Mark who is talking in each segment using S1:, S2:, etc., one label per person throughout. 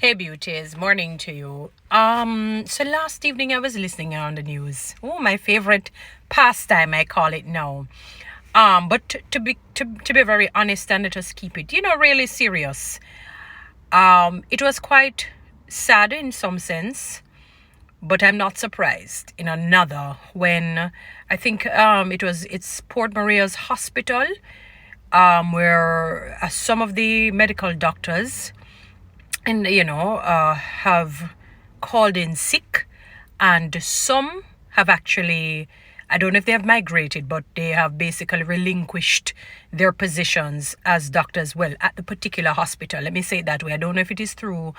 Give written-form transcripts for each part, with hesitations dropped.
S1: Hey beauties, morning to you. So last evening I was listening on the news. Oh, my favorite pastime, I call it now. But to be very honest and let us keep it, really serious. It was quite sad in some sense, but I'm not surprised in another when I think it's Port Maria's hospital, where some of the medical doctors and have called in sick, and some have actually, I don't know if they have migrated, but they have basically relinquished their positions as doctors, well, at the particular hospital. Let me say it that way. I don't know if it is through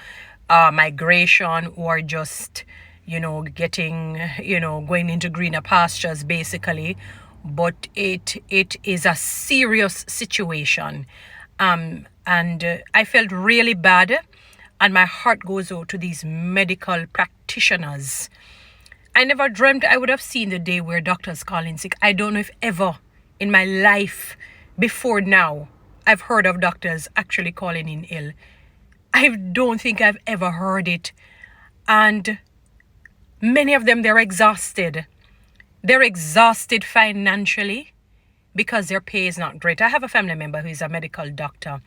S1: migration or just getting going into greener pastures basically, but it is a serious situation. And I felt really bad, and my heart goes out to these medical practitioners. I never dreamt I would have seen the day where doctors call in sick. I don't know if ever in my life before now I've heard of doctors actually calling in ill. I don't think I've ever heard it. And many of them, they're exhausted. They're exhausted financially because their pay is not great. I have a family member who is a medical doctor,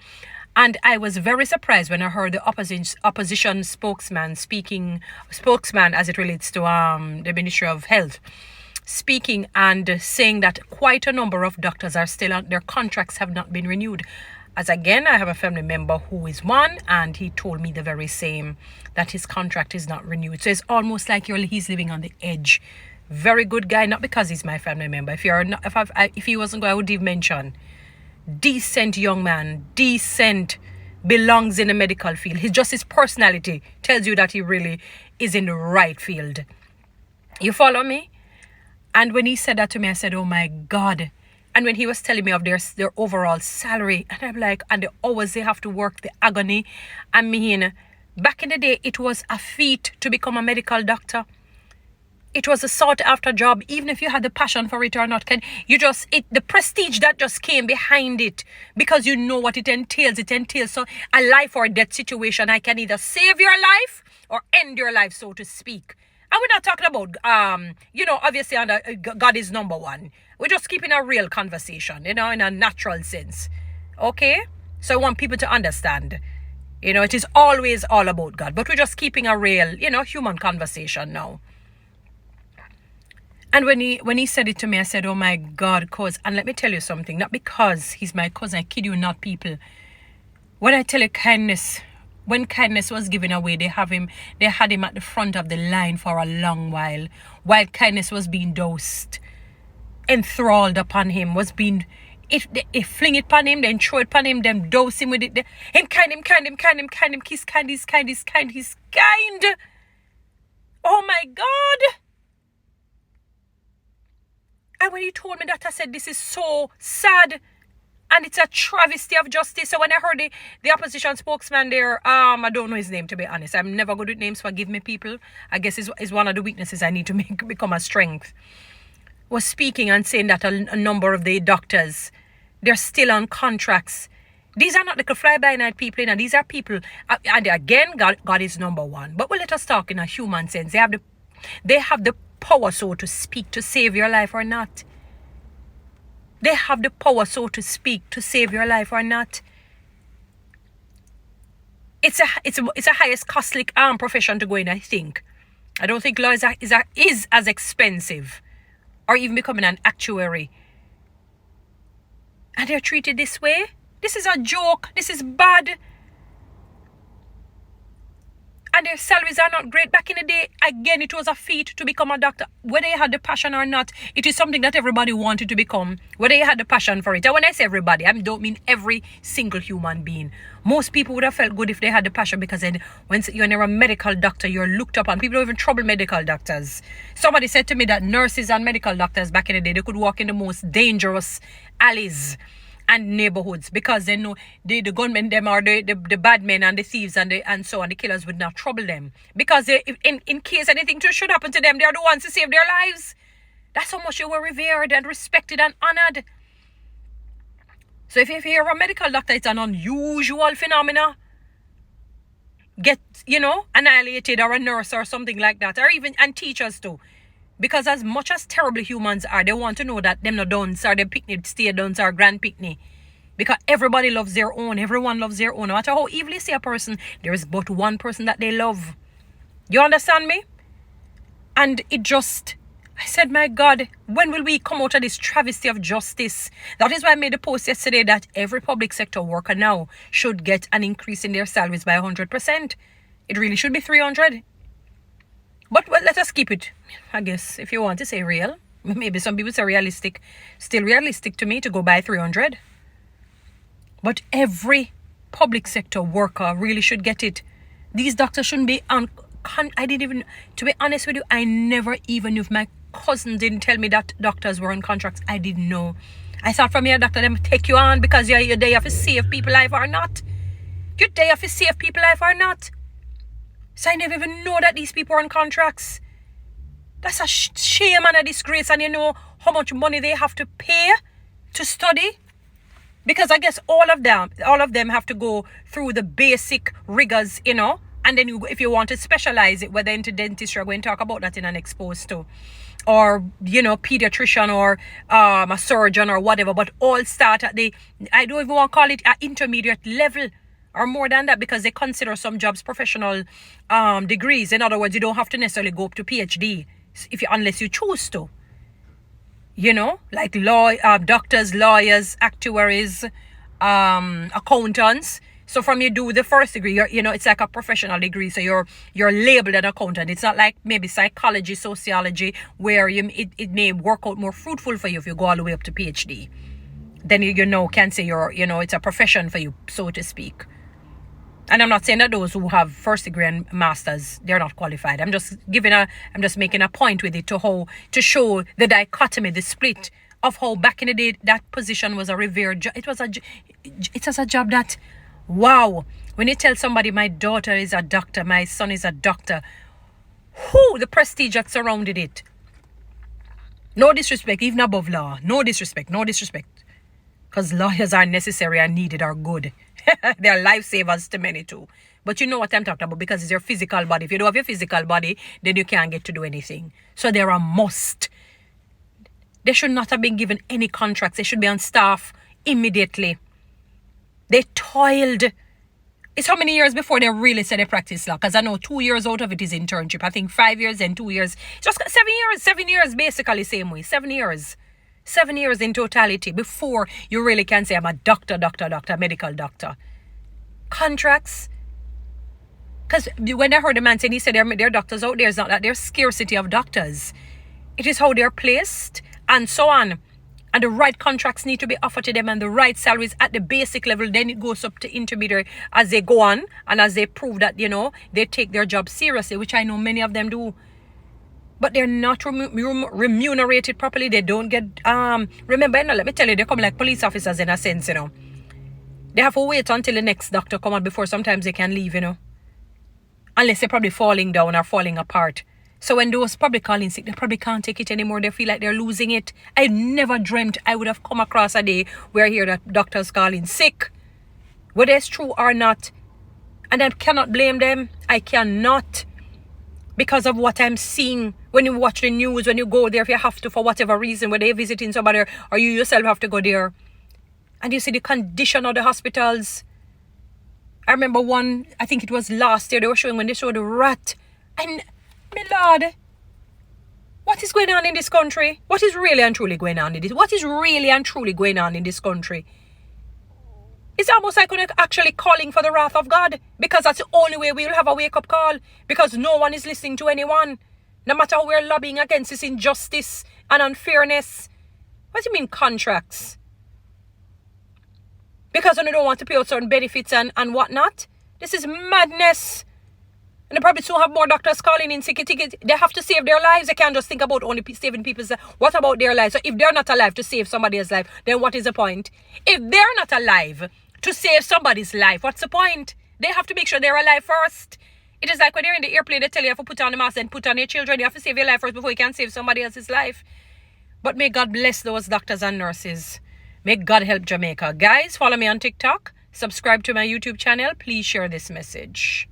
S1: and I was very surprised when I heard the opposition spokesman as it relates to the Ministry of Health, speaking and saying that quite a number of doctors are still on, their contracts have not been renewed. As again, I have a family member who is one, and he told me the very same, that his contract is not renewed. So it's almost like he's living on the edge. Very good guy, not because he's my family member. If he wasn't good, I would even mention. Decent young man, decent, belongs in the medical field. His personality tells you that he really is in the right field. You follow me? And when he said that to me, I said, oh my God. And when he was telling me of their overall salary, and I'm like, and the hours they have to work, the agony. I mean, back in the day, it was a feat to become a medical doctor. It was a sought after job, even if you had the passion for it or not. The prestige that just came behind it, because you know what it entails. It entails so a life or death situation. I can either save your life or end your life, so to speak. And we're not talking about, obviously God is number one. We're just keeping a real conversation, in a natural sense. Okay? So I want people to understand, it is always all about God. But we're just keeping a real, human conversation now. And when he said it to me, I said, oh my God, and let me tell you something, not because he's my cousin, I kid you not, people. When I tell you kindness, when kindness was given away, they had him at the front of the line for a long while kindness was being dosed, enthralled upon him, was being, if they fling it upon him, then throw it upon him, then dose him with it, him kind, he's kind. Oh my God. And when he told me that, I said, this is so sad. And it's a travesty of justice. So when I heard the opposition spokesman there, I don't know his name, to be honest. I'm never good with names, forgive me, people. I guess it's one of the weaknesses I need to become a strength. Was speaking and saying that a number of the doctors, they're still on contracts. These are not the fly-by-night people, these are people, and again, God is number one. But let us talk in a human sense. They have the power, so to speak, to save your life or not. They have the power, so to speak, to save your life or not. It's a highest costly profession to go in, I think. I don't think law is as expensive, or even becoming an actuary. And they're treated this way. This is a joke. This is bad. And their salaries are not great. Back in the day, again, it was a feat to become a doctor. Whether you had the passion or not, it is something that everybody wanted to become. Whether you had the passion for it. And when I say everybody, I don't mean every single human being. Most people would have felt good if they had the passion, because then when you're a medical doctor, you're looked upon. People don't even trouble medical doctors. Somebody said to me that nurses and medical doctors back in the day, they could walk in the most dangerous alleys and neighborhoods, because they know the gunmen them, or the bad men and the thieves and the killers would not trouble them, because in case anything should happen to them, they are the ones to save their lives. That's how much they were revered and respected and honored. So if you hear a medical doctor, it's an unusual phenomena. get, annihilated, or a nurse or something like that, or even, and teachers too. Because as much as terrible humans are, they want to know that them no duns or them picnic stay duns or grand picnic. Because everybody loves their own. Everyone loves their own. No matter how evil you see a person, there is but one person that they love. You understand me? And I said, my God, when will we come out of this travesty of justice? That is why I made a post yesterday that every public sector worker now should get an increase in their salaries by 100%. It really should be 300. But well, let us keep it, I guess, if you want to say real. Maybe some people say realistic. Still realistic to me to go by 300. But every public sector worker really should get it. These doctors shouldn't be on... to be honest with you, I never even knew. If my cousin didn't tell me that doctors were on contracts, I didn't know. I thought from here, doctor, them take you on because you're there to save people life or not. You're there to save people life or not. So I never even know that these people are on contracts. That's a shame and a disgrace. And you know how much money they have to pay to study? Because I guess all of them have to go through the basic rigors, And then if you want to specialize it, whether into dentistry, we're going to talk about that in an exposed too. Or, pediatrician or a surgeon or whatever. But all start at I don't even want to call it an intermediate level. Or more than that, because they consider some jobs professional degrees. In other words, you don't have to necessarily go up to PhD unless you choose to. Like doctors, lawyers, actuaries, accountants. So from you do the first degree, it's like a professional degree. So you're labeled an accountant. It's not like maybe psychology, sociology, where it may work out more fruitful for you if you go all the way up to PhD. Then can say it's a profession for you, so to speak. And I'm not saying that those who have first degree and masters, they're not qualified. I'm just making a point with it to show the dichotomy, the split of how back in the day that position was a revered job. It was a job that, wow, when you tell somebody my daughter is a doctor, my son is a doctor, the prestige that surrounded it. No disrespect, even above law. No disrespect. Because lawyers are necessary and needed, are good. They're lifesavers to many too. But you know what I'm talking about, because it's your physical body. If you don't have your physical body, then you can't get to do anything. So they're a must. They should not have been given any contracts. They should be on staff immediately. They toiled. It's how many years before they really said they practice law? Because I know 2 years out of it is internship. I think 5 years and 2 years. It's just 7 years. 7 years basically same way. 7 years. 7 years in totality before you really can say I'm a doctor, medical doctor. Contracts. Because when I heard the man saying, he said there are doctors out there, it's not that there's scarcity of doctors. It is how they're placed and so on. And the right contracts need to be offered to them and the right salaries at the basic level. Then it goes up to intermediate as they go on and as they prove that, they take their job seriously, which I know many of them do. But they're not remunerated properly. They don't get, remember, let me tell you, they come like police officers in a sense, They have to wait until the next doctor come out before sometimes they can leave, Unless they're probably falling down or falling apart. So when those probably calling sick, they probably can't take it anymore. They feel like they're losing it. I never dreamt I would have come across a day where I hear that doctors calling sick. Whether it's true or not. And I cannot blame them. I cannot. Because of what I'm seeing when you watch the news, when you go there, if you have to, for whatever reason, whether you're visiting somebody or you yourself have to go there. And you see the condition of the hospitals. I remember one, I think it was last year, they were showing when they showed the rat. And, my Lord, what is going on in this country? What is really and truly going on in this? What is really and truly going on in this country? It's almost like we're actually calling for the wrath of God, because that's the only way we'll have a wake-up call, because no one is listening to anyone. No matter how we're lobbying against this injustice and unfairness. What do you mean contracts? Because when they don't want to pay out certain benefits and whatnot. This is madness. And they probably still have more doctors calling in sick tickets. They have to save their lives. They can't just think about only saving people's lives. What about their lives? So if they're not alive to save somebody else's life, then what is the point? If they're not alive to save somebody's life, what's the point? They have to make sure they're alive first. It is like when you're in the airplane, they tell you have to put on the mask and put on your children. You have to save your life first before you can save somebody else's life. But may God bless those doctors and nurses. May God help Jamaica. Guys, follow me on TikTok. Subscribe to my YouTube channel. Please share this message.